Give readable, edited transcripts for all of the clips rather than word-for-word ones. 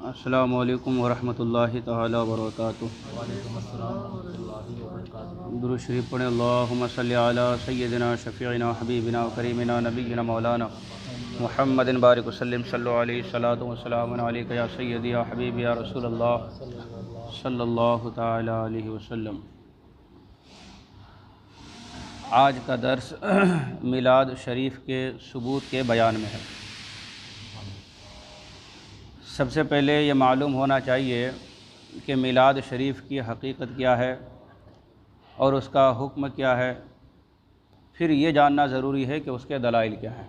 السلام علیکم ورحمۃ اللہ تعالی وبرکاتہ۔ وعلیکم السلام ورحمۃ اللہ وبرکاتہ۔ درود شریف پڑھیں۔ اللہم صلی علی سیدنا شفیعنا حبیبنا کریمنا نبینا مولانا محمد بارک وسلم صلی علیہ الصلاۃ والسلام علیک یا سیدی یا حبیبی یا رسول اللہ صلی اللہ تعالی علیہ وسلم۔ آج کا درس میلاد شریف کے ثبوت کے بیان میں ہے۔ سب سے پہلے یہ معلوم ہونا چاہیے کہ میلاد شریف کی حقیقت کیا ہے اور اس کا حکم کیا ہے، پھر یہ جاننا ضروری ہے کہ اس کے دلائل کیا ہیں۔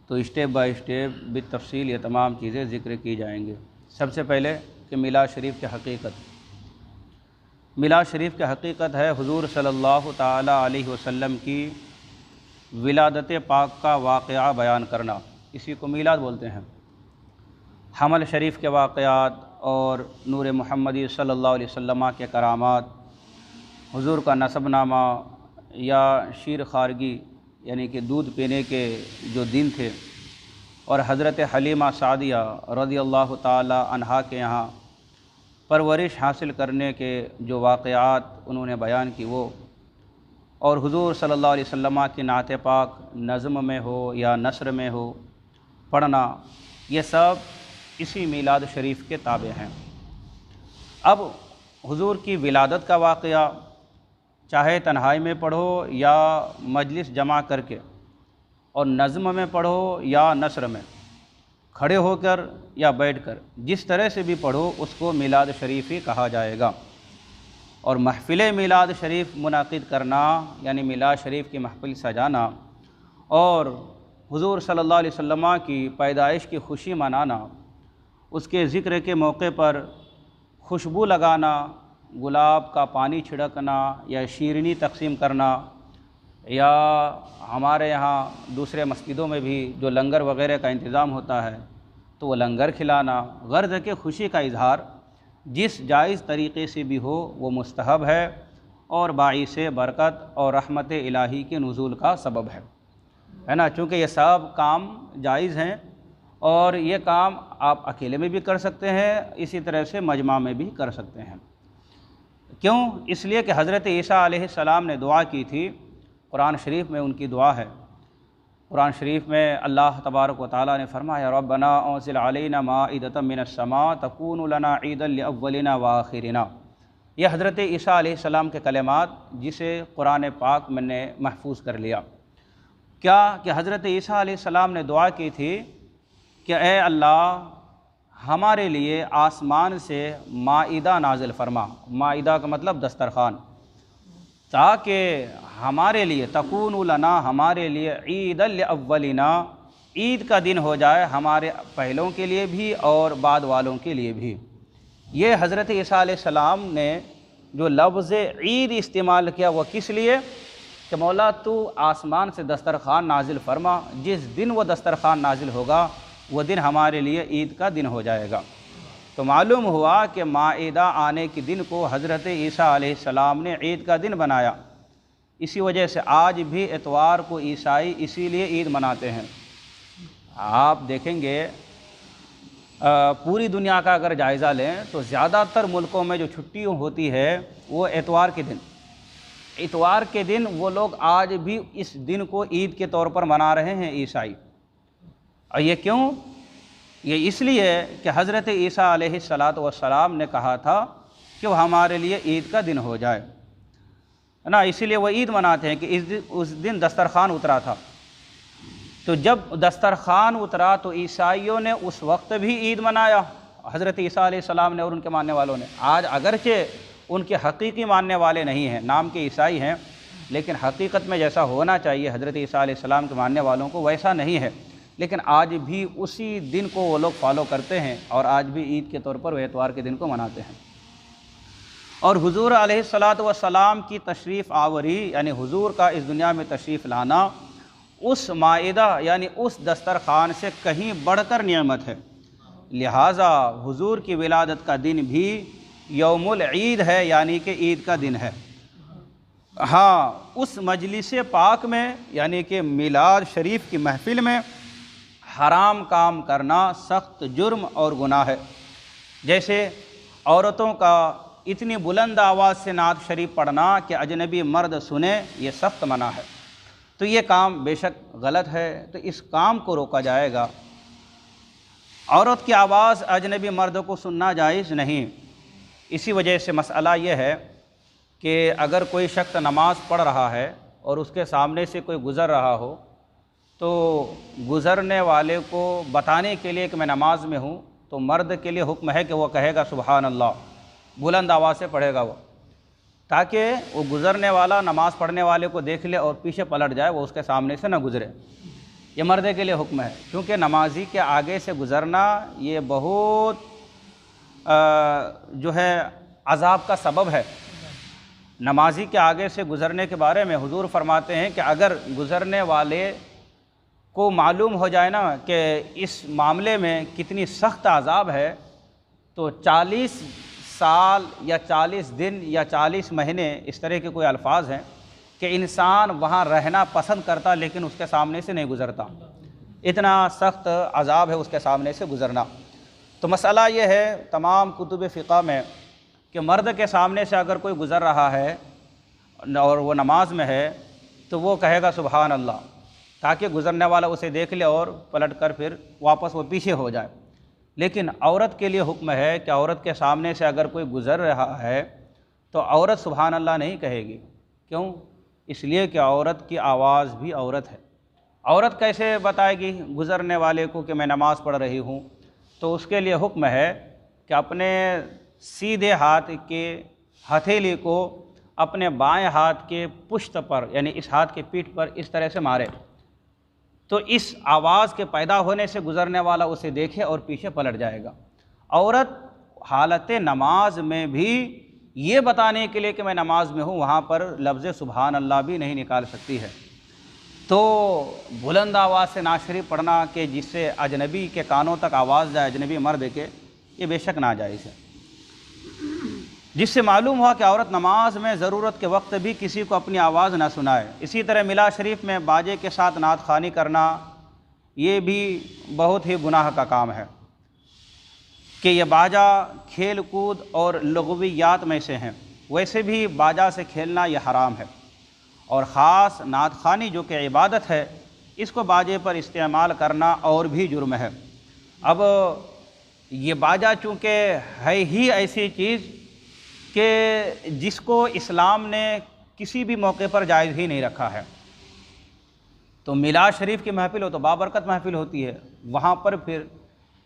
تو اسٹیپ بائی اسٹیپ بالتفصیل یہ تمام چیزیں ذکر کی جائیں گے۔ سب سے پہلے کہ میلاد شریف کی حقیقت۔ میلاد شریف کی حقیقت ہے حضور صلی اللہ تعالی علیہ وسلم کی ولادت پاک کا واقعہ بیان کرنا، اسی کو میلاد بولتے ہیں۔ حمل شریف کے واقعات اور نور محمدی صلی اللہ علیہ وسلم کے کرامات، حضور کا نسب نامہ یا شیر خارگی یعنی کہ دودھ پینے کے جو دن تھے، اور حضرت حلیمہ سعدیہ رضی اللہ تعالی عنہا کے یہاں پرورش حاصل کرنے کے جو واقعات انہوں نے بیان کی وہ، اور حضور صلی اللہ علیہ وسلم کی نعت پاک نظم میں ہو یا نثر میں ہو پڑھنا، یہ سب اسی میلاد شریف کے تابع ہیں۔ اب حضور کی ولادت کا واقعہ چاہے تنہائی میں پڑھو یا مجلس جمع کر کے، اور نظم میں پڑھو یا نثر میں، کھڑے ہو کر یا بیٹھ کر، جس طرح سے بھی پڑھو اس کو میلاد شریف ہی کہا جائے گا۔ اور محفل میلاد شریف منعقد کرنا یعنی میلاد شریف کی محفل سجانا اور حضور صلی اللہ علیہ وسلم کی پیدائش کی خوشی منانا، اس کے ذکر کے موقع پر خوشبو لگانا، گلاب کا پانی چھڑکنا یا شیرینی تقسیم کرنا، یا ہمارے یہاں دوسرے مسجدوں میں بھی جو لنگر وغیرہ کا انتظام ہوتا ہے تو وہ لنگر کھلانا، غرض کہ خوشی کا اظہار جس جائز طریقے سے بھی ہو وہ مستحب ہے اور باعث برکت اور رحمت الہی کے نزول کا سبب ہے نا۔ چونکہ یہ سب کام جائز ہیں اور یہ کام آپ اکیلے میں بھی کر سکتے ہیں، اسی طرح سے مجمع میں بھی کر سکتے ہیں۔ کیوں؟ اس لیے کہ حضرت عیسیٰ علیہ السلام نے دعا کی تھی، قرآن شریف میں ان کی دعا ہے۔ قرآن شریف میں اللہ تبارک و تعالیٰ نے فرمایا ربنا انزل علینا مائدۃ من السماء تکون لنا عیدا لاولنا وآخرنا۔ یہ حضرت عیسیٰ علیہ السلام کے کلمات جسے قرآن پاک میں نے محفوظ کر لیا۔ کیا کہ حضرت عیسیٰ علیہ السلام نے دعا کی تھی کہ اے اللہ ہمارے لیے آسمان سے مائدہ نازل فرما، مائدہ کا مطلب دسترخوان، تاکہ ہمارے لیے تکون لنا ہمارے لیے عید الاولنا، عید کا دن ہو جائے ہمارے پہلوں کے لیے بھی اور بعد والوں کے لیے بھی۔ یہ حضرت عیسیٰ علیہ السلام نے جو لفظ عید استعمال کیا وہ کس لیے کہ مولا تو آسمان سے دسترخوان نازل فرما، جس دن وہ دسترخوان نازل ہوگا وہ دن ہمارے لیے عید کا دن ہو جائے گا۔ تو معلوم ہوا کہ مائدہ آنے کے دن کو حضرت عیسیٰ علیہ السلام نے عید کا دن بنایا۔ اسی وجہ سے آج بھی اتوار کو عیسائی اسی لیے عید مناتے ہیں۔ آپ دیکھیں گے پوری دنیا کا اگر جائزہ لیں تو زیادہ تر ملکوں میں جو چھٹی ہوتی ہے وہ اتوار کے دن، اتوار کے دن وہ لوگ آج بھی اس دن کو عید کے طور پر منا رہے ہیں عیسائی۔ اور یہ کیوں؟ یہ اس لیے کہ حضرت عیسیٰ علیہ السلام نے کہا تھا کہ وہ ہمارے لیے عید کا دن ہو جائے نا، اسی لیے وہ عید مناتے ہیں کہ اس دن دسترخوان اترا تھا۔ تو جب دسترخوان اترا تو عیسائیوں نے اس وقت بھی عید منایا، حضرت عیسیٰ علیہ السلام نے اور ان کے ماننے والوں نے۔ آج اگرچہ ان کے حقیقی ماننے والے نہیں ہیں، نام کے عیسائی ہیں، لیکن حقیقت میں جیسا ہونا چاہیے حضرت عیسیٰ علیہ السلام کے ماننے والوں کو ویسا نہیں ہے، لیکن آج بھی اسی دن کو وہ لوگ فالو کرتے ہیں اور آج بھی عید کے طور پر وہ اتوار کے دن کو مناتے ہیں۔ اور حضور علیہ السلام کی تشریف آوری یعنی حضور کا اس دنیا میں تشریف لانا اس مائدہ یعنی اس دسترخوان سے کہیں بڑھ کر نعمت ہے، لہٰذا حضور کی ولادت کا دن بھی یوم العید ہے یعنی کہ عید کا دن ہے۔ ہاں، اس مجلس پاک میں یعنی کہ میلاد شریف کی محفل میں حرام کام کرنا سخت جرم اور گناہ ہے۔ جیسے عورتوں کا اتنی بلند آواز سے نعت شریف پڑھنا کہ اجنبی مرد سنے، یہ سخت منع ہے۔ تو یہ کام بے شک غلط ہے، تو اس کام کو روکا جائے گا۔ عورت کی آواز اجنبی مرد کو سننا جائز نہیں۔ اسی وجہ سے مسئلہ یہ ہے کہ اگر کوئی شخص نماز پڑھ رہا ہے اور اس کے سامنے سے کوئی گزر رہا ہو، تو گزرنے والے کو بتانے کے لیے کہ میں نماز میں ہوں، تو مرد کے لیے حکم ہے کہ وہ کہے گا سبحان اللہ، بلند آواز سے پڑھے گا وہ، تاکہ وہ گزرنے والا نماز پڑھنے والے کو دیکھ لے اور پیچھے پلٹ جائے، وہ اس کے سامنے سے نہ گزرے۔ یہ مرد کے لیے حکم ہے، کیونکہ نمازی کے آگے سے گزرنا یہ بہت جو ہے عذاب کا سبب ہے۔ نمازی کے آگے سے گزرنے کے بارے میں حضور فرماتے ہیں کہ اگر گزرنے والے کو معلوم ہو جائے نا کہ اس معاملے میں کتنی سخت عذاب ہے، تو 40 سال یا 40 دن یا 40 مہینے اس طرح کے کوئی الفاظ ہیں کہ انسان وہاں رہنا پسند کرتا لیکن اس کے سامنے سے نہیں گزرتا، اتنا سخت عذاب ہے اس کے سامنے سے گزرنا۔ تو مسئلہ یہ ہے تمام کتب فقہ میں کہ مرد کے سامنے سے اگر کوئی گزر رہا ہے اور وہ نماز میں ہے تو وہ کہے گا سبحان اللہ، تاکہ گزرنے والا اسے دیکھ لے اور پلٹ کر پھر واپس وہ پیچھے ہو جائے۔ لیکن عورت کے لیے حکم ہے کہ عورت کے سامنے سے اگر کوئی گزر رہا ہے تو عورت سبحان اللہ نہیں کہے گی۔ کیوں؟ اس لیے کہ عورت کی آواز بھی عورت ہے۔ عورت کیسے بتائے گی گزرنے والے کو کہ میں نماز پڑھ رہی ہوں؟ تو اس کے لیے حکم ہے کہ اپنے سیدھے ہاتھ کے ہتھیلی کو اپنے بائیں ہاتھ کے پشت پر، یعنی اس ہاتھ کے پیٹھ پر اس طرح سے مارے، تو اس آواز کے پیدا ہونے سے گزرنے والا اسے دیکھے اور پیچھے پلٹ جائے گا۔ عورت حالت نماز میں بھی یہ بتانے کے لیے کہ میں نماز میں ہوں، وہاں پر لفظ سبحان اللہ بھی نہیں نکال سکتی ہے۔ تو بلند آواز سے نعت شریف پڑھنا کہ جس سے اجنبی کے کانوں تک آواز جائے، اجنبی مرد کے، یہ بے شک ناجائز ہے۔ جس سے معلوم ہوا کہ عورت نماز میں ضرورت کے وقت بھی کسی کو اپنی آواز نہ سنائے۔ اسی طرح میلاد شریف میں باجے کے ساتھ نعت خوانی کرنا یہ بھی بہت ہی گناہ کا کام ہے کہ یہ باجا کھیل کود اور لغویات میں سے ہیں، ویسے بھی باجا سے کھیلنا یہ حرام ہے، اور خاص نعت خوانی جو کہ عبادت ہے، اس کو باجے پر استعمال کرنا اور بھی جرم ہے۔ اب یہ باجا چونکہ ہے ہی ایسی چیز کہ جس کو اسلام نے کسی بھی موقع پر جائز ہی نہیں رکھا ہے، تو میلاد شریف کی محفل ہو تو بابرکت محفل ہوتی ہے، وہاں پر پھر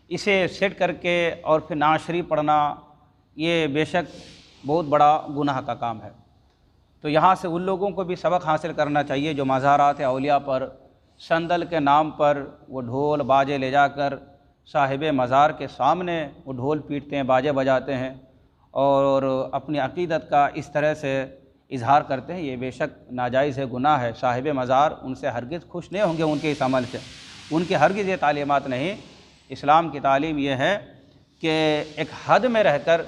اسے سیٹ کر کے اور پھر نعت شریف پڑھنا یہ بے شک بہت بڑا گناہ کا کام ہے۔ تو یہاں سے ان لوگوں کو بھی سبق حاصل کرنا چاہیے جو مزارات اولیاء پر سندل کے نام پر وہ ڈھول باجے لے جا کر صاحب مزار کے سامنے وہ ڈھول پیٹتے ہیں، باجے بجاتے ہیں اور اپنی عقیدت کا اس طرح سے اظہار کرتے ہیں، یہ بے شک ناجائز ہے، گناہ ہے۔ صاحب مزار ان سے ہرگز خوش نہیں ہوں گے ان کے اس عمل سے، ان کی ہرگز یہ تعلیمات نہیں۔ اسلام کی تعلیم یہ ہے کہ ایک حد میں رہ کر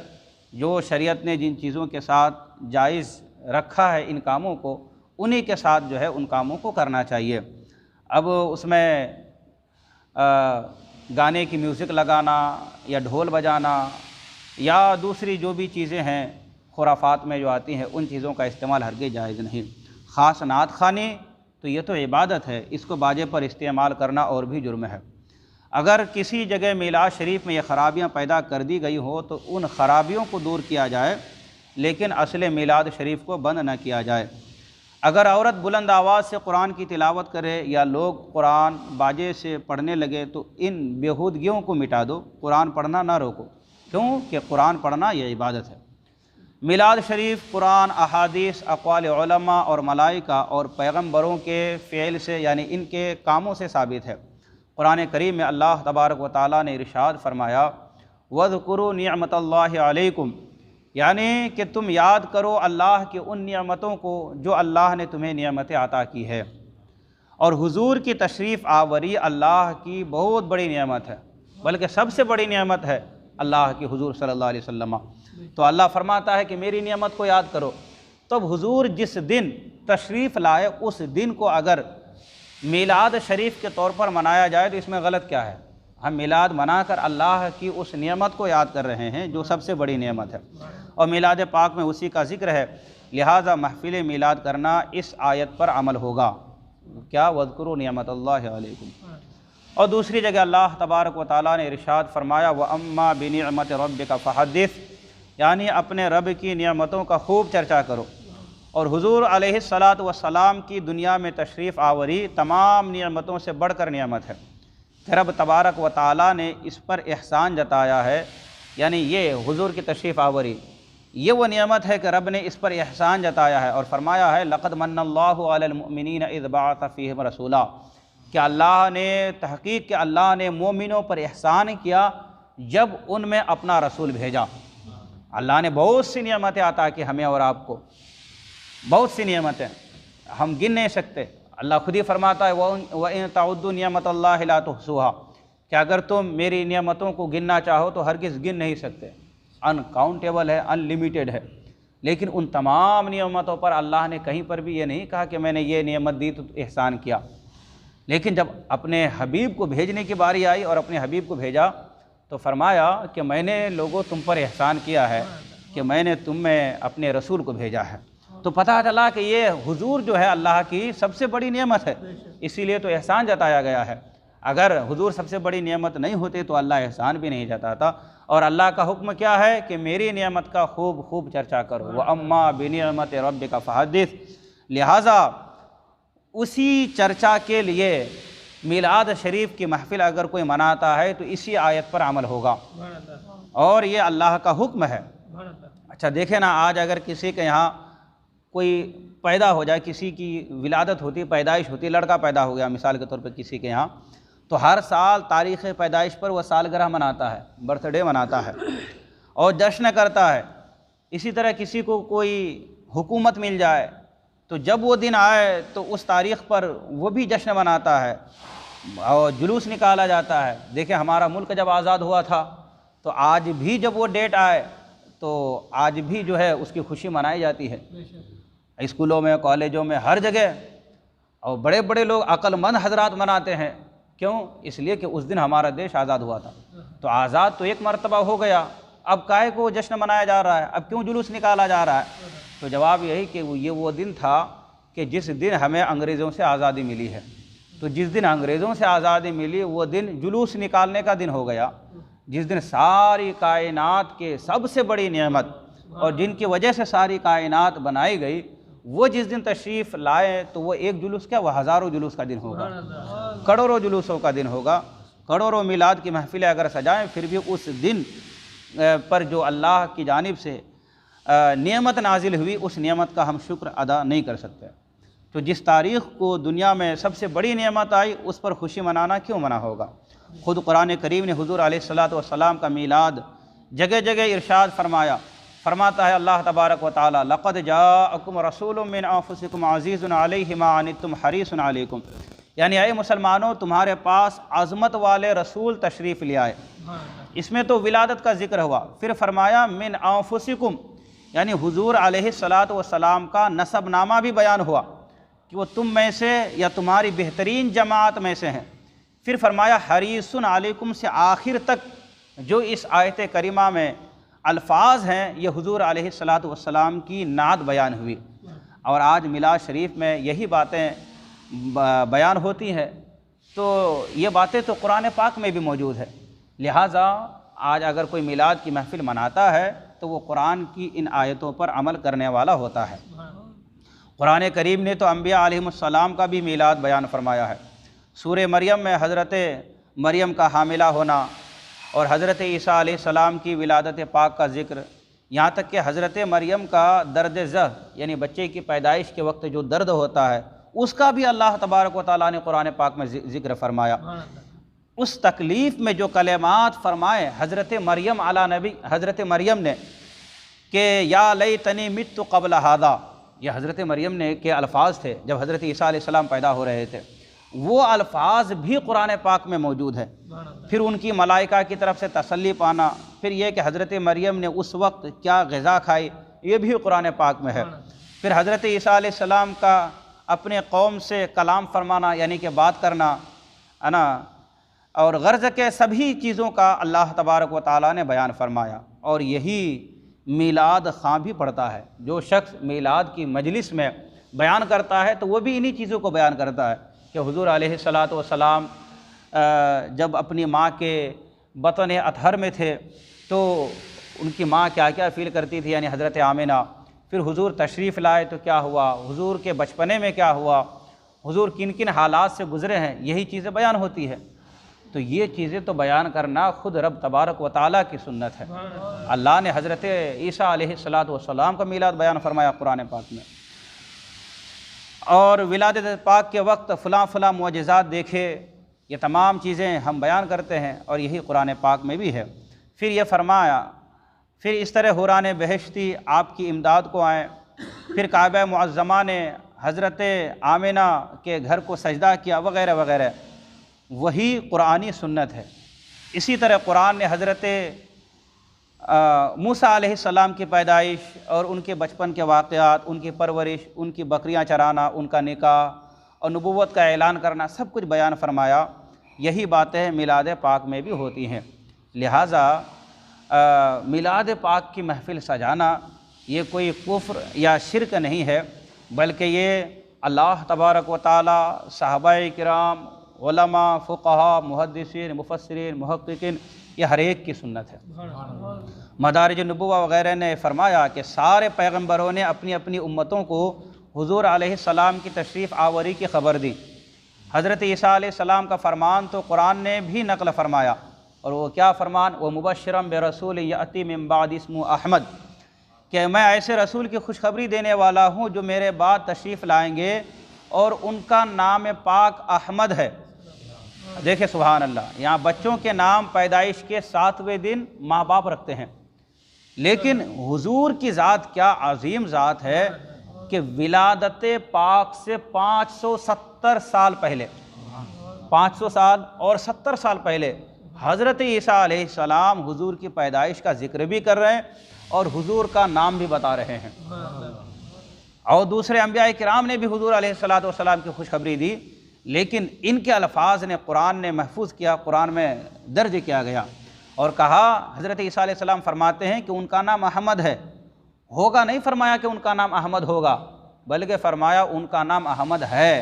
جو شریعت نے جن چیزوں کے ساتھ جائز رکھا ہے ان کاموں کو، انہی کے ساتھ جو ہے ان کاموں کو کرنا چاہیے۔ اب اس میں گانے کی میوزک لگانا یا ڈھول بجانا یا دوسری جو بھی چیزیں ہیں خرافات میں جو آتی ہیں، ان چیزوں کا استعمال ہرگز جائز نہیں۔ خاص نعت خوانی تو یہ تو عبادت ہے، اس کو باجے پر استعمال کرنا اور بھی جرم ہے۔ اگر کسی جگہ میلاد شریف میں یہ خرابیاں پیدا کر دی گئی ہو تو ان خرابیوں کو دور کیا جائے، لیکن اصل میلاد شریف کو بند نہ کیا جائے۔ اگر عورت بلند آواز سے قرآن کی تلاوت کرے یا لوگ قرآن باجے سے پڑھنے لگے تو ان بیہودگیوں کو مٹا دو، قرآن پڑھنا نہ روکو، کیوں کہ قرآن پڑھنا یہ عبادت ہے۔ میلاد شریف قرآن، احادیث، اقوال علماء اور ملائکہ اور پیغمبروں کے فعل سے یعنی ان کے کاموں سے ثابت ہے۔ قرآن کریم میں اللہ تبارک و تعالیٰ نے ارشاد فرمایا وَاذْكُرُوا نِعْمَةَ اللَّهِ عَلَيْكُمْ، یعنی کہ تم یاد کرو اللہ کی ان نعمتوں کو جو اللہ نے تمہیں نعمتیں عطا کی ہے۔ اور حضور کی تشریف آوری اللہ کی بہت بڑی نعمت ہے، بلکہ سب سے بڑی نعمت ہے اللہ کی حضور صلی اللہ علیہ وسلم۔ تو اللہ فرماتا ہے کہ میری نعمت کو یاد کرو۔ تو حضور جس دن تشریف لائے اس دن کو اگر میلاد شریف کے طور پر منایا جائے تو اس میں غلط کیا ہے؟ ہم میلاد منا کر اللہ کی اس نعمت کو یاد کر رہے ہیں جو سب سے بڑی نعمت ہے، اور میلاد پاک میں اسی کا ذکر ہے، لہٰذا محفل میلاد کرنا اس آیت پر عمل ہوگا، کیا وَاذْكُرُوا نعمت اللہ علیکم۔ اور دوسری جگہ اللہ تبارک و تعالیٰ نے ارشاد فرمایا وَأَمَّا بِنِعْمَةِ رَبِّكَ فَحَدِّثْ، یعنی اپنے رب کی نعمتوں کا خوب چرچا کرو۔ اور حضور علیہ السلام کی دنیا میں تشریف آوری تمام نعمتوں سے بڑھ کر نعمت ہے کہ رب تبارک و تعالیٰ نے اس پر احسان جتایا ہے، یعنی یہ حضور کی تشریف آوری یہ وہ نعمت ہے کہ رب نے اس پر احسان جتایا ہے، اور فرمایا ہے لَقَدْ مَنَّ اللَّهُ عَلَى الْمُؤْمِنِينَ إِذْ بَعَثَ فِيهِمْ رَسُولًا، کہ اللہ نے تحقیق کہ اللہ نے مومنوں پر احسان کیا جب ان میں اپنا رسول بھیجا۔ اللہ نے بہت سی نعمتیں عطا کی ہمیں اور آپ کو، بہت سی نعمتیں ہم گن نہیں سکتے۔ اللہ خود ہی فرماتا ہے وَإِن تَعُدُّوا نِعْمَتَ اللَّهِ لَا تُحْصُوهَا، کہ اگر تم میری نعمتوں کو گننا چاہو تو ہرگز گن نہیں سکتے، انکاؤنٹیبل ہے، ان لمیٹڈ ہے۔ لیکن ان تمام نعمتوں پر اللہ نے کہیں پر بھی یہ نہیں کہا کہ میں نے یہ نعمت دی تو احسان کیا، لیکن جب اپنے حبیب کو بھیجنے کی باری آئی اور اپنے حبیب کو بھیجا تو فرمایا کہ میں نے لوگوں تم پر احسان کیا ہے کہ میں نے تم میں اپنے رسول کو بھیجا ہے۔ تو پتہ چلا کہ یہ حضور جو ہے اللہ کی سب سے بڑی نعمت ہے، اسی لیے تو احسان جتایا گیا ہے۔ اگر حضور سب سے بڑی نعمت نہیں ہوتے تو اللہ احسان بھی نہیں جتاتا۔ اور اللہ کا حکم کیا ہے کہ میری نعمت کا خوب چرچا کرو، وَأَمَّا بِنِعْمَةِ رَبِّكَ فَحَدِّثْ، لہٰذا اسی چرچا کے لیے میلاد شریف کی محفل اگر کوئی مناتا ہے تو اسی آیت پر عمل ہوگا، اور یہ اللہ کا حکم ہے۔ اچھا دیکھیں نا، آج اگر کسی کے یہاں کوئی پیدا ہو جائے، کسی کی ولادت ہوتی، پیدائش ہوتی، لڑکا پیدا ہو گیا مثال کے طور پہ کسی کے یہاں، تو ہر سال تاریخ پیدائش پر وہ سالگرہ مناتا ہے، برتھ ڈے مناتا ہے اور جشن کرتا ہے۔ اسی طرح کسی کو کوئی حکومت مل جائے تو جب وہ دن آئے تو اس تاریخ پر وہ بھی جشن مناتا ہے اور جلوس نکالا جاتا ہے۔ دیکھیں ہمارا ملک جب آزاد ہوا تھا تو آج بھی جب وہ ڈیٹ آئے تو آج بھی جو ہے اس کی خوشی منائی جاتی ہے، اسکولوں میں، کالجوں میں، ہر جگہ، اور بڑے بڑے لوگ عقل مند حضرات مناتے ہیں۔ کیوں؟ اس لیے کہ اس دن ہمارا دیش آزاد ہوا تھا۔ تو آزاد تو ایک مرتبہ ہو گیا، اب کاہے کو جشن منایا جا رہا ہے، اب کیوں جلوس نکالا جا رہا ہے؟ تو جواب یہی کہ یہ وہ دن تھا کہ جس دن ہمیں انگریزوں سے آزادی ملی ہے۔ تو جس دن انگریزوں سے آزادی ملی وہ دن جلوس نکالنے کا دن ہو گیا، جس دن ساری کائنات کے سب سے بڑی نعمت اور جن کی وجہ سے ساری کائنات بنائی گئی وہ جس دن تشریف لائے تو وہ ایک جلوس کیا، وہ ہزاروں جلوس کا دن ہوگا، کروڑوں جلوسوں کا دن ہوگا۔ کروڑوں میلاد کی محفلیں اگر سجائیں پھر بھی اس دن پر جو اللہ کی جانب سے نعمت نازل ہوئی اس نعمت کا ہم شکر ادا نہیں کر سکتے۔ تو جس تاریخ کو دنیا میں سب سے بڑی نعمت آئی اس پر خوشی منانا کیوں منع ہوگا؟ خود قرآن کریم نے حضور علیہ السلام کا میلاد جگہ جگہ ارشاد فرماتا ہے اللہ تبارک و تعالی لقد جاءکم رسول من انفسکم عزیز علیہ ما عنتم حریص علیکم، یعنی اے مسلمانوں تمہارے پاس عظمت والے رسول تشریف لے آئے۔ اس میں تو ولادت کا ذکر ہوا، پھر فرمایا من انفسکم، یعنی حضور علیہ السلام کا نسب نامہ بھی بیان ہوا کہ وہ تم میں سے یا تمہاری بہترین جماعت میں سے ہیں۔ پھر فرمایا حریص علیکم سے آخر تک جو اس آیت کریمہ میں الفاظ ہیں یہ حضور علیہ السلام کی نعت بیان ہوئی، اور آج میلاد شریف میں یہی باتیں بیان ہوتی ہیں۔ تو یہ باتیں تو قرآن پاک میں بھی موجود ہے، لہٰذا آج اگر کوئی میلاد کی محفل مناتا ہے تو وہ قرآن کی ان آیتوں پر عمل کرنے والا ہوتا ہے۔ قرآن کریم نے تو انبیاء علیہم السلام کا بھی میلاد بیان فرمایا ہے۔ سورہ مریم میں حضرت مریم کا حاملہ ہونا اور حضرت عیسیٰ علیہ السلام کی ولادت پاک کا ذکر، یہاں تک کہ حضرت مریم کا درد ذہ یعنی بچے کی پیدائش کے وقت جو درد ہوتا ہے اس کا بھی اللہ تبارک و تعالیٰ نے قرآن پاک میں ذکر فرمایا۔ اس تکلیف میں جو کلمات فرمائے حضرت مریم نے کہ یا لیتنی مت قبل ھذا، یہ حضرت مریم نے کے الفاظ تھے جب حضرت عیسیٰ علیہ السلام پیدا ہو رہے تھے، وہ الفاظ بھی قرآن پاک میں موجود ہے۔ پھر ان کی ملائکہ کی طرف سے تسلی پانا، پھر یہ کہ حضرت مریم نے اس وقت کیا غذا کھائی، یہ بھی قرآن پاک میں ہے۔ پھر حضرت عیسیٰ علیہ السلام کا اپنے قوم سے کلام فرمانا یعنی کہ بات کرنا ہے نا، اور غرض کے سبھی چیزوں کا اللہ تبارک و تعالیٰ نے بیان فرمایا۔ اور یہی میلاد خواں بھی پڑھتا ہے، جو شخص میلاد کی مجلس میں بیان کرتا ہے تو وہ بھی انہی چیزوں کو بیان کرتا ہے کہ حضور علیہ الصلاۃ والسلام جب اپنی ماں کے بطن اطہر میں تھے تو ان کی ماں کیا کیا فیل کرتی تھی، یعنی حضرت آمنہ۔ پھر حضور تشریف لائے تو کیا ہوا، حضور کے بچپنے میں کیا ہوا، حضور کن کن حالات سے گزرے ہیں، یہی چیزیں بیان ہوتی ہے۔ تو یہ چیزیں تو بیان کرنا خود رب تبارک و تعالیٰ کی سنت ہے۔ اللہ نے حضرت عیسیٰ علیہ الصلاۃ والسلام کا میلاد بیان فرمایا قرآن پاک میں، اور ولادت پاک کے وقت فلاں فلاں معجزات دیکھے، یہ تمام چیزیں ہم بیان کرتے ہیں، اور یہی قرآن پاک میں بھی ہے۔ پھر یہ فرمایا، پھر اس طرح حوران بہشتی آپ کی امداد کو آئیں، پھر کعبہ معظمہ نے حضرت آمنہ کے گھر کو سجدہ کیا وغیرہ وغیرہ، وہی قرآنی سنت ہے۔ اسی طرح قرآن نے حضرت موسیٰ علیہ السلام کی پیدائش اور ان کے بچپن کے واقعات، ان کی پرورش، ان کی بکریاں چرانا، ان کا نکاح اور نبوت کا اعلان کرنا، سب کچھ بیان فرمایا۔ یہی باتیں میلاد پاک میں بھی ہوتی ہیں۔ لہٰذا میلاد پاک کی محفل سجانا یہ کوئی کفر یا شرک نہیں ہے، بلکہ یہ اللہ تبارک و تعالیٰ، صحابہ کرام، علماء، فقہاء، محدثین، مفسرین، محققین، یہ ہر ایک کی سنت ہے۔ مدارج النبوہ وغیرہ نے فرمایا کہ سارے پیغمبروں نے اپنی اپنی امتوں کو حضور علیہ السلام کی تشریف آوری کی خبر دی۔ حضرت عیسیٰ علیہ السلام کا فرمان تو قرآن نے بھی نقل فرمایا، اور وہ کیا فرمان، وَمُبَشِّرًا بِرَسُولٍ يَأْتِي مِن بَعْدِهِ اسْمُهُ احمد، کہ میں ایسے رسول کی خوشخبری دینے والا ہوں جو میرے بعد تشریف لائیں گے اور ان کا نام پاک احمد ہے۔ دیکھیں سبحان اللہ، یہاں بچوں کے نام پیدائش کے 7ویں دن ماں باپ رکھتے ہیں، لیکن حضور کی ذات کیا عظیم ذات ہے کہ ولادت پاک سے 570 سال پہلے، 500 سال اور 70 سال پہلے حضرت عیسیٰ علیہ السلام حضور کی پیدائش کا ذکر بھی کر رہے ہیں اور حضور کا نام بھی بتا رہے ہیں، اور دوسرے انبیاء کرام نے بھی حضور علیہ السلام کی خوشخبری دی، لیکن ان کے الفاظ نے قرآن نے محفوظ کیا، قرآن میں درج کیا گیا، اور کہا حضرت عیسیٰ علیہ السلام فرماتے ہیں کہ ان کا نام احمد ہے، ہوگا نہیں فرمایا کہ ان کا نام احمد ہوگا، بلکہ فرمایا ان کا نام احمد ہے۔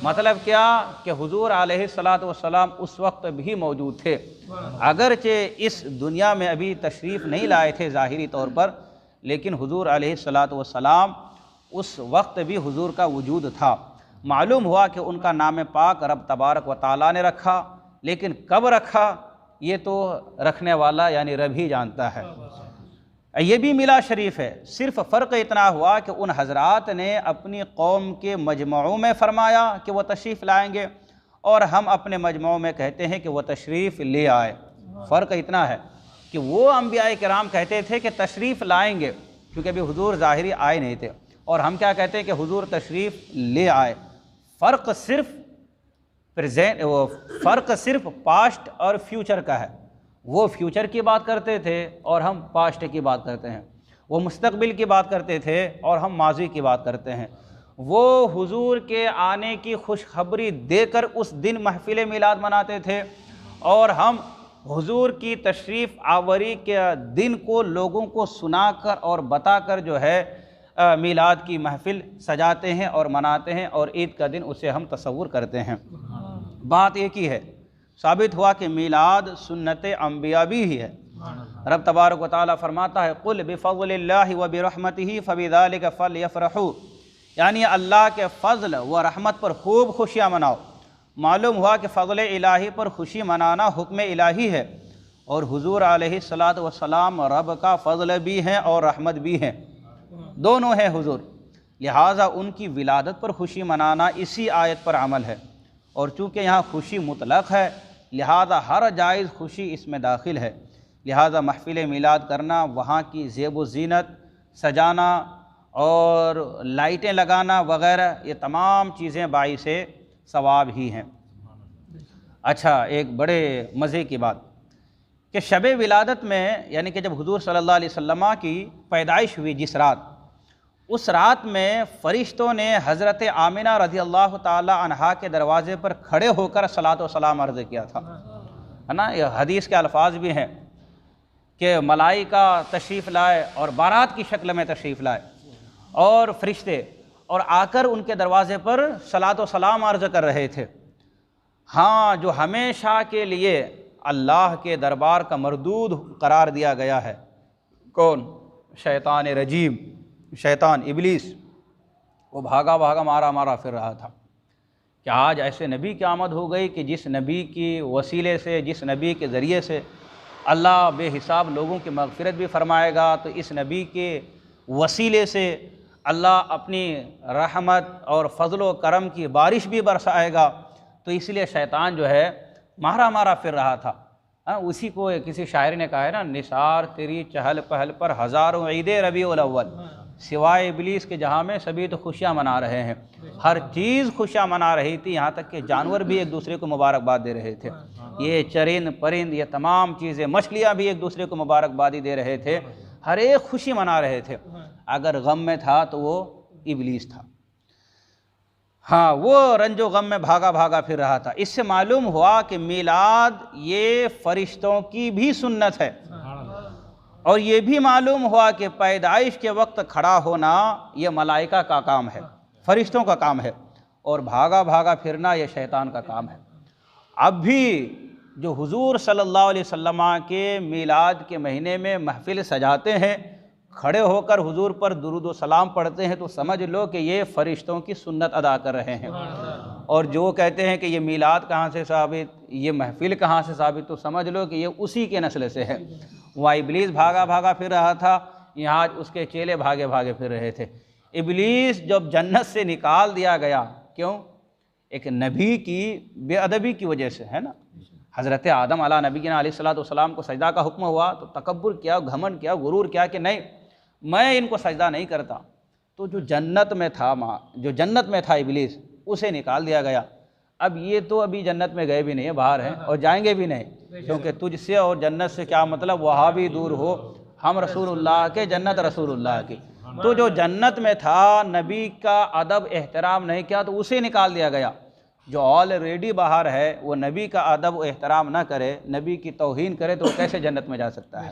مطلب کیا کہ حضور علیہ السلام اس وقت بھی موجود تھے، اگرچہ اس دنیا میں ابھی تشریف نہیں لائے تھے ظاہری طور پر، لیکن حضور علیہ السلام اس وقت بھی حضور کا وجود تھا۔ معلوم ہوا کہ ان کا نام پاک رب تبارک و تعالیٰ نے رکھا، لیکن کب رکھا یہ تو رکھنے والا یعنی رب ہی جانتا ہے۔ یہ بھی میلاد شریف ہے، صرف فرق اتنا ہوا کہ ان حضرات نے اپنی قوم کے مجمعوں میں فرمایا کہ وہ تشریف لائیں گے، اور ہم اپنے مجمعوں میں کہتے ہیں کہ وہ تشریف لے آئے۔ فرق اتنا ہے کہ وہ انبیاء کرام کہتے تھے کہ تشریف لائیں گے، کیونکہ ابھی حضور ظاہری آئے نہیں تھے، اور ہم کیا کہتے ہیں کہ حضور تشریف لے آئے۔ فرق صرف پاسٹ اور فیوچر کا ہے، وہ فیوچر کی بات کرتے تھے اور ہم پاسٹ کی بات کرتے ہیں، وہ مستقبل کی بات کرتے تھے اور ہم ماضی کی بات کرتے ہیں، وہ حضور کے آنے کی خوشخبری دے کر اس دن محفل میلاد مناتے تھے، اور ہم حضور کی تشریف آوری کے دن کو لوگوں کو سنا کر اور بتا کر جو ہے میلاد کی محفل سجاتے ہیں اور مناتے ہیں، اور عید کا دن اسے ہم تصور کرتے ہیں۔ بات ایک ہی ہے، ثابت ہوا کہ میلاد سنت انبیاء بھی ہی ہے۔ رب تبارک و تعالیٰ فرماتا ہے قُلْ بِفَضْلِ اللَّهِ وَبِرَحْمَتِهِ فَبِذَلِكَ فَلْيَفْرَحُوا، یعنی اللہ کے فضل و رحمت پر خوب خوشیاں مناؤ۔ معلوم ہوا کہ فضل الہی پر خوشی منانا حکم الہی ہے، اور حضور علیہ السلام رب کا فضل بھی ہیں اور رحمت بھی ہیں، دونوں ہیں حضور، لہٰذا ان کی ولادت پر خوشی منانا اسی آیت پر عمل ہے، اور چونکہ یہاں خوشی مطلق ہے لہٰذا ہر جائز خوشی اس میں داخل ہے، لہٰذا محفل میلاد کرنا، وہاں کی زیب و زینت سجانا اور لائٹیں لگانا وغیرہ، یہ تمام چیزیں باعث ثواب ہی ہیں۔ اچھا، ایک بڑے مزے کی بات کہ شب ولادت میں، یعنی کہ جب حضور صلی اللہ علیہ وسلم کی پیدائش ہوئی جس رات، اس رات میں فرشتوں نے حضرت آمنہ رضی اللہ تعالی عنہا کے دروازے پر کھڑے ہو کر صلاۃ و سلام عرض کیا تھا، ہے نا۔ یہ حدیث کے الفاظ بھی ہیں کہ ملائکہ تشریف لائے اور بارات کی شکل میں تشریف لائے اور فرشتے، اور آ کر ان کے دروازے پر صلاۃ و سلام عرض کر رہے تھے۔ ہاں، جو ہمیشہ کے لیے اللہ کے دربار کا مردود قرار دیا گیا ہے، کون؟ شیطان رجیم، شیطان ابلیس، وہ بھاگا بھاگا مارا مارا پھر رہا تھا کہ آج ایسے نبی کی آمد ہو گئی کہ جس نبی کی وسیلے سے، جس نبی کے ذریعے سے اللہ بے حساب لوگوں کی مغفرت بھی فرمائے گا، تو اس نبی کے وسیلے سے اللہ اپنی رحمت اور فضل و کرم کی بارش بھی برسائے گا۔ تو اس لیے شیطان جو ہے مارا مارا پھر رہا تھا۔ اسی کو کسی شاعر نے کہا ہے نا، نثار تیری چہل پہل پر ہزاروں عید ربیع الاول، سوائے ابلیس کے جہاں میں سبھی تو خوشیاں منا رہے ہیں۔ ہر چیز خوشیاں منا رہی تھی، یہاں تک کہ جانور بھی ایک دوسرے کو مبارکباد دے رہے تھے۔ یہ چرند پرند، یہ تمام چیزیں، مچھلیاں بھی ایک دوسرے کو مبارکبادی دے رہے تھے، ہر ایک خوشی منا رہے تھے۔ اگر غم میں تھا تو وہ ابلیس تھا، ہاں، وہ رنج و غم میں بھاگا بھاگا پھر رہا تھا۔ اس سے معلوم ہوا کہ میلاد یہ فرشتوں کی بھی سنت ہے، اور یہ بھی معلوم ہوا کہ پیدائش کے وقت کھڑا ہونا یہ ملائکہ کا کام ہے، فرشتوں کا کام ہے، اور بھاگا بھاگا پھرنا یہ شیطان کا کام ہے۔ اب بھی جو حضور صلی اللہ علیہ وسلم کے میلاد کے مہینے میں محفل سجاتے ہیں، کھڑے ہو کر حضور پر درود و سلام پڑھتے ہیں، تو سمجھ لو کہ یہ فرشتوں کی سنت ادا کر رہے ہیں۔ اور جو کہتے ہیں کہ یہ میلاد کہاں سے ثابت، یہ محفل کہاں سے ثابت، تو سمجھ لو کہ یہ اسی کے نسل سے ہے۔ وہاں ابلیس بھاگا بھاگا پھر رہا تھا، یہاں اس کے چیلے بھاگے بھاگے پھر رہے تھے۔ ابلیس جب جنت سے نکال دیا گیا، کیوں؟ ایک نبی کی بے ادبی کی وجہ سے، ہے نا۔ حضرت آدم علیہ نبینا علیہ الصلوۃ والسلام کو سجدہ کا حکم ہوا تو تکبر کیا، گھمنڈ کیا، غرور کیا کہ نہیں، میں ان کو سجدہ نہیں کرتا۔ تو جو جنت میں تھا ابلیس، اسے نکال دیا گیا۔ اب یہ تو ابھی جنت میں گئے بھی نہیں ہیں، باہر ہیں، اور جائیں گے بھی نہیں، کیونکہ تجھ سے اور جنت سے کیا مطلب، وہاں بھی دور ہو، ہم رسول اللہ کے، جنت رسول اللہ کی۔ تو جو جنت میں تھا، نبی کا ادب احترام نہیں کیا تو اسے نکال دیا گیا۔ جو آلریڈی باہر ہے، وہ نبی کا ادب و احترام نہ کرے، نبی کی توہین کرے، تو وہ کیسے جنت میں جا سکتا ہے؟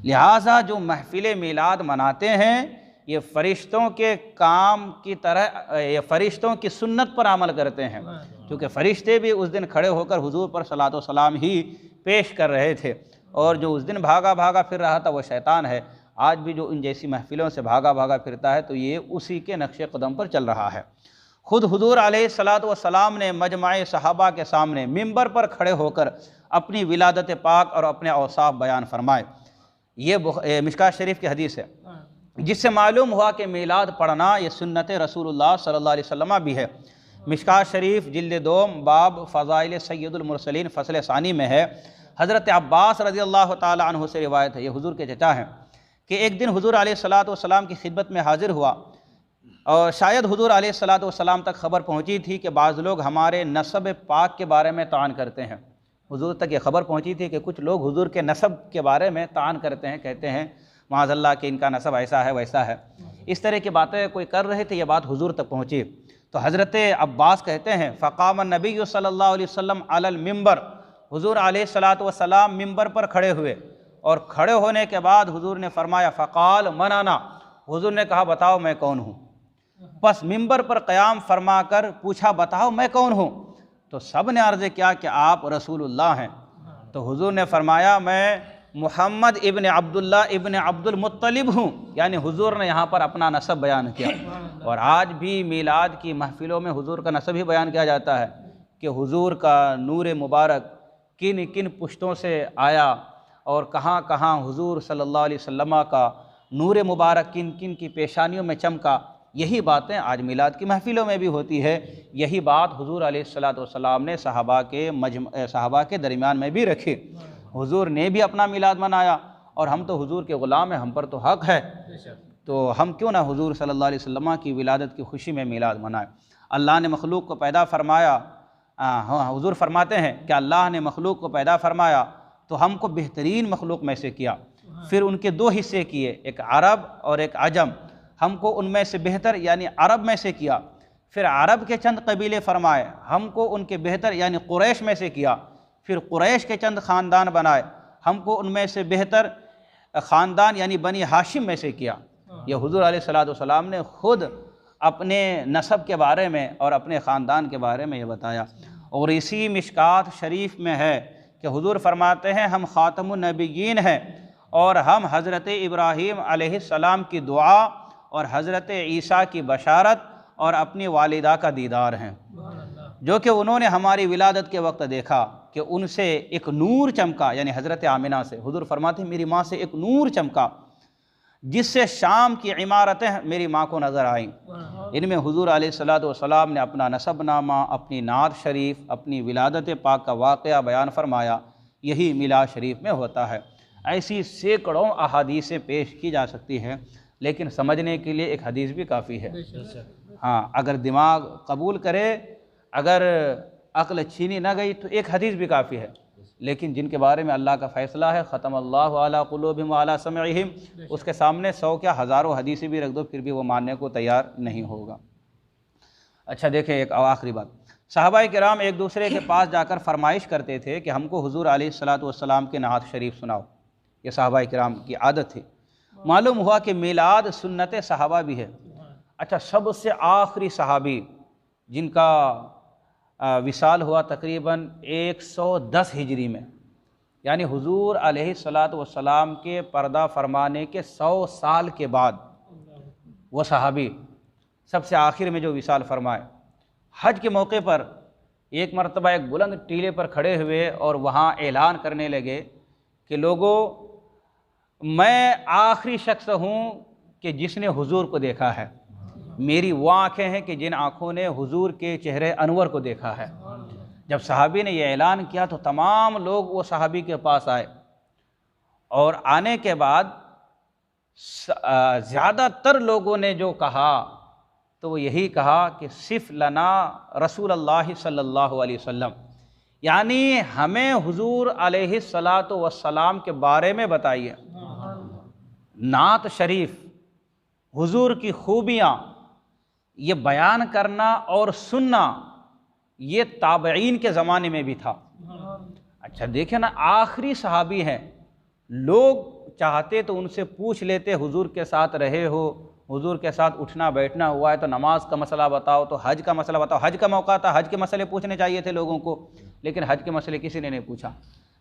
لہٰذا جو محفل میلاد مناتے ہیں، یہ فرشتوں کے کام کی طرح، یہ فرشتوں کی سنت پر عمل کرتے ہیں، کیونکہ فرشتے بھی اس دن کھڑے ہو کر حضور پر صلاۃ و سلام ہی پیش کر رہے تھے، اور جو اس دن بھاگا بھاگا پھر رہا تھا وہ شیطان ہے۔ آج بھی جو ان جیسی محفلوں سے بھاگا بھاگا پھرتا ہے تو یہ اسی کے نقش قدم پر چل رہا ہے۔ خود حضور علیہ الصلوۃ والسلام نے مجمع صحابہ کے سامنے منبر پر کھڑے ہو کر اپنی ولادت پاک اور اپنے اوصاف بیان فرمائے۔ یہ مشکوٰۃ شریف کی حدیث ہے، جس سے معلوم ہوا کہ میلاد پڑھنا یہ سنت رسول اللہ صلی اللہ علیہ وسلم بھی ہے۔ مشکوٰۃ شریف جلد 2 باب فضائل سید المرسلین فصل ثانی میں ہے۔ حضرت عباس رضی اللہ تعالی عنہ سے روایت ہے، یہ حضور کے چچا ہیں، کہ ایک دن حضور علیہ الصلوۃ والسلام کی خدمت میں حاضر ہوا، اور شاید حضور علیہ الصلوۃ والسلام تک خبر پہنچی تھی کہ بعض لوگ ہمارے نسب پاک کے بارے میں طعن کرتے ہیں۔ حضور تک یہ خبر پہنچی تھی کہ کچھ لوگ حضور کے نسب کے بارے میں طعن کرتے ہیں، کہتے ہیں معاذ اللہ کہ ان کا نسب ایسا ہے ویسا ہے، اس طرح کی باتیں کوئی کر رہے تھے، یہ بات حضور تک پہنچی۔ تو حضرت عباس کہتے ہیں فقام النبی صلی اللہ علیہ وسلم علی المنبر، حضور علیہ الصلوۃ والسلام منبر پر کھڑے ہوئے، اور کھڑے ہونے کے بعد حضور نے فرمایا فقال من انا، حضور نے کہا بتاؤ میں کون ہوں۔ پس منبر پر قیام فرما کر پوچھا بتاؤ میں کون ہوں، تو سب نے عرض کیا کہ آپ رسول اللہ ہیں۔ تو حضور نے فرمایا میں محمد ابن عبداللہ ابن عبد المطلب ہوں، یعنی حضور نے یہاں پر اپنا نسب بیان کیا۔ اور آج بھی میلاد کی محفلوں میں حضور کا نسب ہی بیان کیا جاتا ہے کہ حضور کا نور مبارک کن کن پشتوں سے آیا، اور کہاں کہاں حضور صلی اللہ علیہ وسلم کا نور مبارک کن کن کی پیشانیوں میں چمکا۔ یہی باتیں آج میلاد کی محفلوں میں بھی ہوتی ہے، یہی بات حضور علیہ الصلوۃ والسلام نے صحابہ کے درمیان میں بھی رکھی۔ حضور نے بھی اپنا میلاد منایا، اور ہم تو حضور کے غلام ہیں، ہم پر تو حق ہے، تو ہم کیوں نہ حضور صلی اللہ علیہ وسلم کی ولادت کی خوشی میں میلاد منائیں۔ اللہ نے مخلوق کو پیدا فرمایا، حضور فرماتے ہیں کہ اللہ نے مخلوق کو پیدا فرمایا تو ہم کو بہترین مخلوق میں سے کیا، پھر ان کے 2 حصے کیے، ایک عرب اور ایک عجم۔ ہم کو ان میں سے بہتر یعنی عرب میں سے کیا۔ پھر عرب کے چند قبیلے فرمائے، ہم کو ان کے بہتر یعنی قریش میں سے کیا۔ پھر قریش کے چند خاندان بنائے، ہم کو ان میں سے بہتر خاندان یعنی بنی ہاشم میں سے کیا۔ یہ حضور علیہ الصلوۃ والسلام نے خود اپنے نسب کے بارے میں اور اپنے خاندان کے بارے میں یہ بتایا۔ اور اسی مشکات شریف میں ہے کہ حضور فرماتے ہیں ہم خاتم النبیین ہیں، اور ہم حضرت ابراہیم علیہ السلام کی دعا اور حضرت عیسیٰ کی بشارت اور اپنی والدہ کا دیدار ہیں، جو کہ انہوں نے ہماری ولادت کے وقت دیکھا کہ ان سے ایک نور چمکا، یعنی حضرت آمنہ سے۔ حضور فرماتے ہیں میری ماں سے ایک نور چمکا جس سے شام کی عمارتیں میری ماں کو نظر آئیں۔ ان میں حضور علیہ الصلوۃ والسلام نے اپنا نسب نامہ، اپنی نعت شریف، اپنی ولادت پاک کا واقعہ بیان فرمایا۔ یہی میلاد شریف میں ہوتا ہے۔ ایسی سینکڑوں احادیثیں پیش کی جا سکتی ہیں، لیکن سمجھنے کے لیے ایک حدیث بھی کافی ہے۔ ہاں، اگر دماغ قبول کرے، اگر عقل چھینی نہ گئی تو ایک حدیث بھی کافی ہے، لیکن جن کے بارے میں اللہ کا فیصلہ ہے ختم اللہ علی قلوبہم وعلی سمعہم، اس کے سامنے 100 کیا ہزاروں حدیثیں بھی رکھ دو پھر بھی وہ ماننے کو تیار نہیں ہوگا۔ اچھا دیکھیں ایک آخری بات، صحابہ کرام ایک دوسرے کے پاس جا کر فرمائش کرتے تھے کہ ہم کو حضور علیہ الصلوۃ والسلام کے نعت شریف سناؤ۔ یہ صحابہ کرام کی عادت تھی۔ معلوم ہوا کہ میلاد سنت صحابہ بھی ہے۔ اچھا، سب سے آخری صحابی جن کا وصال ہوا تقریباً 110 ہجری میں، یعنی حضور علیہ الصلوۃ والسلام کے پردہ فرمانے کے 100 سال کے بعد وہ صحابی سب سے آخر میں جو وصال فرمائے، حج کے موقع پر ایک مرتبہ ایک بلند ٹیلے پر کھڑے ہوئے اور وہاں اعلان کرنے لگے کہ لوگوں، میں آخری شخص ہوں کہ جس نے حضور کو دیکھا ہے۔ میری وہ آنکھیں ہیں کہ جن آنکھوں نے حضور کے چہرے انور کو دیکھا ہے۔ جب صحابی نے یہ اعلان کیا تو تمام لوگ وہ صحابی کے پاس آئے، اور آنے کے بعد زیادہ تر لوگوں نے جو کہا تو وہ یہی کہا کہ صف لنا رسول اللہ صلی اللہ علیہ وسلم، یعنی ہمیں حضور علیہ الصلوۃ والسلام کے بارے میں بتائیے۔ نعت شریف، حضور کی خوبیاں یہ بیان کرنا اور سننا یہ تابعین کے زمانے میں بھی تھا۔ اچھا دیکھیں نا، آخری صحابی ہیں، لوگ چاہتے تو ان سے پوچھ لیتے حضور کے ساتھ رہے ہو، حضور کے ساتھ اٹھنا بیٹھنا ہوا ہے تو نماز کا مسئلہ بتاؤ، تو حج کا مسئلہ بتاؤ۔ حج کا موقع تھا، حج کے مسئلے پوچھنے چاہیے تھے لوگوں کو، لیکن حج کے مسئلے کسی نے نہیں پوچھا،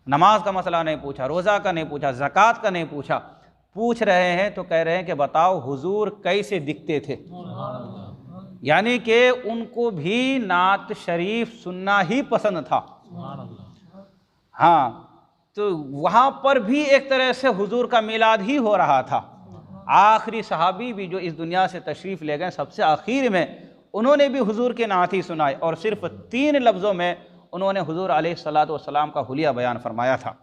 نماز کا مسئلہ نہیں پوچھا، روزہ کا نہیں پوچھا، زکوٰۃ کا نہیں پوچھا۔ پوچھ رہے ہیں تو کہہ رہے ہیں کہ بتاؤ حضور کیسے دکھتے تھے، یعنی کہ ان کو بھی نعت شریف سننا ہی پسند تھا۔ ہاں، تو وہاں پر بھی ایک طرح سے حضور کا میلاد ہی ہو رہا تھا۔ آخری صحابی بھی جو اس دنیا سے تشریف لے گئے سب سے آخر میں، انہوں نے بھی حضور کے نعت ہی سنائے، اور صرف 3 لفظوں میں انہوں نے حضور علیہ الصلوۃ والسلام کا حلیہ بیان فرمایا تھا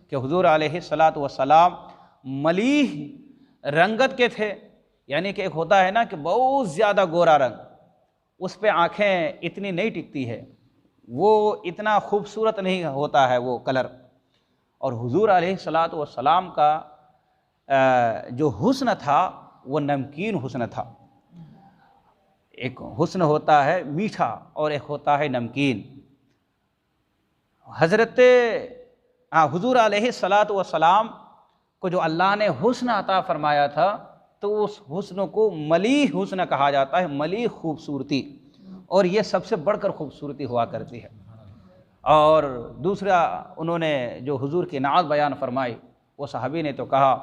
کہ حضور علیہ الصلوۃ والسلام ملیح رنگت کے تھے، یعنی کہ ایک ہوتا ہے نا کہ بہت زیادہ گورا رنگ، اس پہ آنکھیں اتنی نہیں ٹکتی ہے، وہ اتنا خوبصورت نہیں ہوتا ہے وہ کلر۔ اور حضور علیہ الصلوۃ والسلام کا جو حسن تھا وہ نمکین حسن تھا۔ ایک حسن ہوتا ہے میٹھا اور ایک ہوتا ہے نمکین۔ حضور علیہ الصلوۃ والسلام کو جو اللہ نے حسن عطا فرمایا تھا تو اس حسن کو ملیح حسن کہا جاتا ہے، ملیح خوبصورتی، اور یہ سب سے بڑھ کر خوبصورتی ہوا کرتی ہے۔ اور دوسرا انہوں نے جو حضور کی نعت بیان فرمائی، وہ صحابی نے تو کہا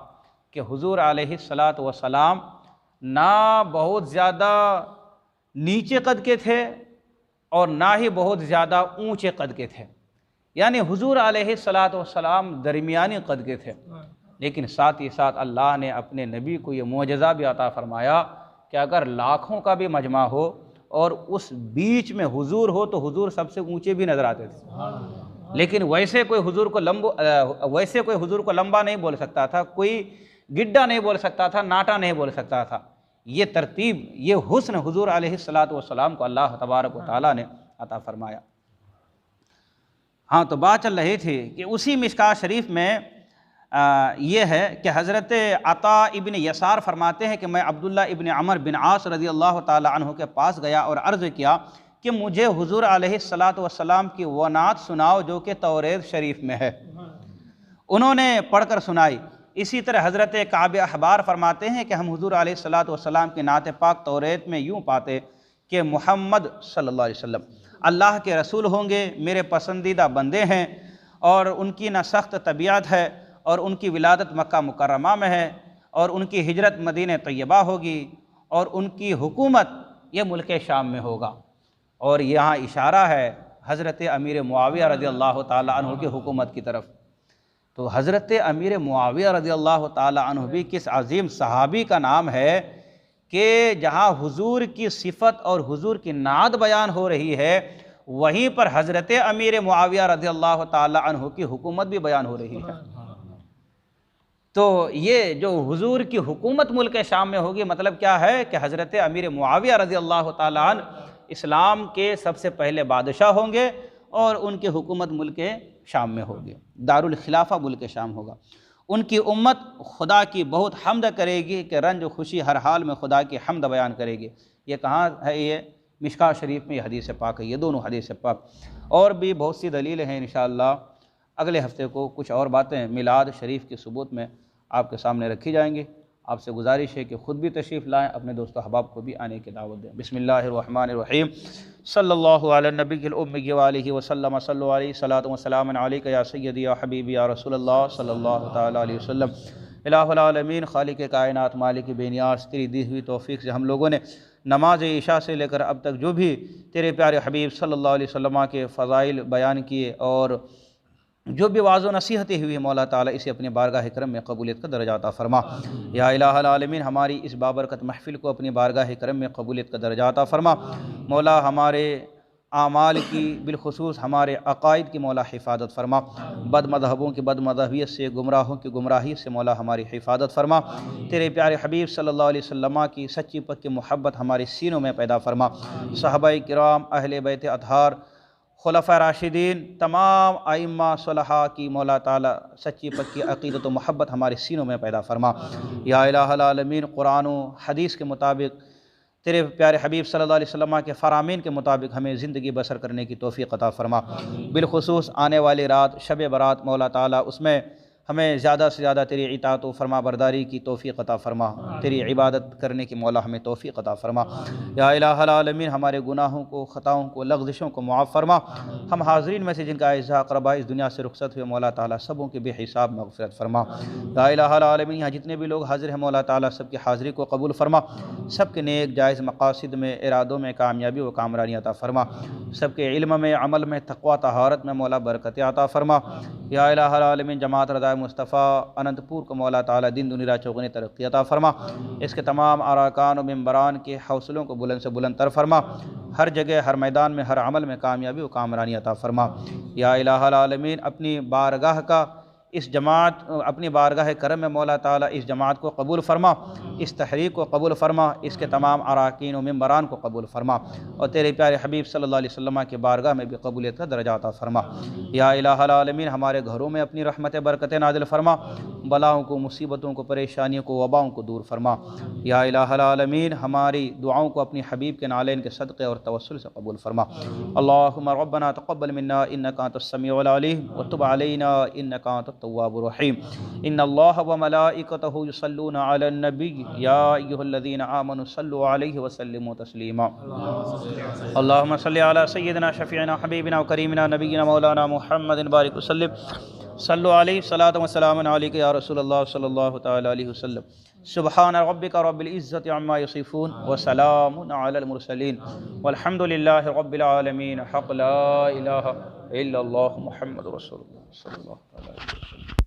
کہ حضور علیہ الصلوۃ والسلام نہ بہت زیادہ نیچے قد کے تھے اور نہ ہی بہت زیادہ اونچے قد کے تھے، یعنی حضور علیہ الصلوۃ والسلام درمیانی قد کے تھے، لیکن ساتھ ہی ساتھ اللہ نے اپنے نبی کو یہ معجزہ بھی عطا فرمایا کہ اگر لاکھوں کا بھی مجمع ہو اور اس بیچ میں حضور ہو تو حضور سب سے اونچے بھی نظر آتے تھے، لیکن ویسے کوئی حضور کو لمبا نہیں بول سکتا تھا، کوئی گڈھا نہیں بول سکتا تھا، ناٹا نہیں بول سکتا تھا۔ یہ ترتیب، یہ حسن حضور علیہ الصلوۃ والسلام کو اللہ تبارک و تعالیٰ نے عطا فرمایا۔ ہاں، تو بات چل رہی تھی کہ اسی مشکات شریف میں یہ ہے کہ حضرت عطا ابن یسار فرماتے ہیں کہ میں عبداللہ ابن عمر بن عاص رضی اللہ تعالی عنہ کے پاس گیا اور عرض کیا کہ مجھے حضور علیہ السلام کی وہ نعت سناؤ جو کہ توریت شریف میں ہے۔ انہوں نے پڑھ کر سنائی۔ اسی طرح حضرت کعب احبار فرماتے ہیں کہ ہم حضور علیہ السلام کی نعت پاک توریت میں یوں پاتے کہ محمد صلی اللہ علیہ وسلم اللہ کے رسول ہوں گے، میرے پسندیدہ بندے ہیں، اور ان کی نہ سخت طبیعت ہے، اور ان کی ولادت مکہ مکرمہ میں ہے، اور ان کی ہجرت مدینہ طیبہ ہوگی، اور ان کی حکومت یہ ملک شام میں ہوگا۔ اور یہاں اشارہ ہے حضرت امیر معاویہ رضی اللہ تعالی عنہ کی حکومت کی طرف۔ تو حضرت امیر معاویہ رضی اللہ تعالی عنہ بھی کس عظیم صحابی کا نام ہے کہ جہاں حضور کی صفت اور حضور کی نعت بیان ہو رہی ہے، وہیں پر حضرت امیر معاویہ رضی اللہ تعالی عنہ کی حکومت بھی بیان ہو رہی ہے۔ تو یہ جو حضور کی حکومت ملک شام میں ہوگی، مطلب کیا ہے کہ حضرت امیر معاویہ رضی اللہ تعالی عنہ اسلام کے سب سے پہلے بادشاہ ہوں گے، اور ان کی حکومت ملک شام میں ہوگی، دارالخلافہ ملک شام ہوگا۔ ان کی امت خدا کی بہت حمد کرے گی کہ رنج و خوشی ہر حال میں خدا کی حمد بیان کرے گی۔ یہ کہاں ہے؟ یہ مشکوٰۃ شریف میں یہ حدیث پاک ہے، یہ دونوں حدیث پاک۔ اور بھی بہت سی دلیلیں ہیں، انشاءاللہ اگلے ہفتے کو کچھ اور باتیں میلاد شریف کے ثبوت میں آپ کے سامنے رکھی جائیں گی۔ آپ سے گزارش ہے کہ خود بھی تشریف لائیں، اپنے دوست و احباب کو بھی آنے کی دعوت دیں۔ بسم اللہ الرحمن الرحیم، صلی اللہ علی النبی الامی وآلہ وسلم، صلی علیہ صلاۃ و سلام علیک یا سیدی یا حبیبی یا رسول اللہ صلی اللہ تعالی علیہ وسلم۔ الہ العالمین، خالق کائنات، مالک بے نیاز، تیری دی ہوئی توفیق سے ہم لوگوں نے نماز عشاء سے لے کر اب تک جو بھی تیرے پیارے حبیب صلی اللہ علیہ وسلم کے فضائل بیان کیے اور جو بھی واعظ و نصیحتیں ہوئی، مولا تعالیٰ اسے اپنے بارگاہ کرم میں قبولیت کا درجہ عطا فرما۔ یا الہ العالمین، ہماری اس بابرکت محفل کو اپنی بارگاہ کرم میں قبولیت کا درجہ عطا فرما۔ مولا ہمارے اعمال کی، بالخصوص ہمارے عقائد کی مولا حفاظت فرما۔ بد مذہبوں کی بد مذہبیت سے، گمراہوں کی گمراہی سے مولا ہماری حفاظت فرما۔ تیرے پیارے حبیب صلی اللہ علیہ وسلم کی سچی پکی محبت ہمارے سینوں میں پیدا فرما۔ صحابہ کرام، اہل بیت اطہار، خلفاء راشدین، تمام ائمہ صلحاء کی مولا تعالیٰ سچی پکی عقیدت و محبت ہمارے سینوں میں پیدا فرما۔ یا الہ العالمین، قرآن و حدیث کے مطابق، تیرے پیارے حبیب صلی اللہ علیہ وسلم کے فرامین کے مطابق ہمیں زندگی بسر کرنے کی توفیق عطا فرما۔ بالخصوص آنے والی رات شب برات، مولا تعالیٰ اس میں ہمیں زیادہ سے زیادہ تیری اطاعت و فرما برداری کی توفیق عطا فرما، تیری عبادت کرنے کی مولا ہمیں توفیق عطا فرما۔ یا الہ العالمین، ہمارے گناہوں کو، خطاؤں کو، لغزشوں کو معاف فرما۔ ہم حاضرین میں سے جن کا اعزاء اقربا اس دنیا سے رخصت ہوئے، مولا تعالیٰ سبوں کی بے حساب مغفرت فرما۔ یا الہ العالمین، یہاں جتنے بھی لوگ حاضر ہیں، مولا تعالیٰ سب کی حاضری کو قبول فرما، سب کے نیک جائز مقاصد میں، ارادوں میں کامیابی و کامرانی عطا فرما، سب کے علم میں، عمل میں، تقوی طہارت میں مولا برکت عطا فرما۔ یا الہ العالمین، جماعت رضا مصطفیٰ اننت پور کو مولا تعالیٰ دین دنیا چوگنی ترقی عطا فرما، اس کے تمام اراکان و ممبران کے حوصلوں کو بلند سے بلند تر فرما، ہر جگہ، ہر میدان میں، ہر عمل میں کامیابی و کامرانی عطا فرما۔ یا الہ العالمین، اپنی بارگاہ کا اس جماعت، اپنی بارگاہ کرم میں مولا تعالیٰ اس جماعت کو قبول فرما، اس تحریک کو قبول فرما، اس کے تمام اراکین و ممبران کو قبول فرما، اور تیرے پیارے حبیب صلی اللہ علیہ وسلم کے بارگاہ میں بھی قبولیت کا درجہ عطا فرما۔ یا الہ العالمین، ہمارے گھروں میں اپنی رحمت برکت نازل فرما، بلاؤں کو، مصیبتوں کو، پریشانیوں کو، وباؤں کو دور فرما۔ یا الہ العالمین، ہماری دعاؤں کو اپنی حبیب کے نالین کے صدقے اور توسل سے قبول فرما۔ اللہم ربنا تقبل منا انک انت السمیع العلیم وتب علینا انک انت التواب الرحیم۔ ان اللہ وملائکتہ یصلون علی النبی یا ایھا الذین آمنوا صلوا علیہ وسلموا تسلیما۔ اللہم صلی علی سیدنا شفیعنا حبیبنا وکریمنا نبینا مولانا محمد بارک وسلم، صلو علیہ صلاۃ و سلام علیک یا رسول اللہ صلی اللہ تعالی علیہ وسلم۔ سبحان ربک رب العزۃ عما یصفون وسلام علی المرسلین والحمد للہ رب العالمین۔ حق لا الہ الا اللہ محمد رسول اللہ صلی اللہ علیہ وسلم۔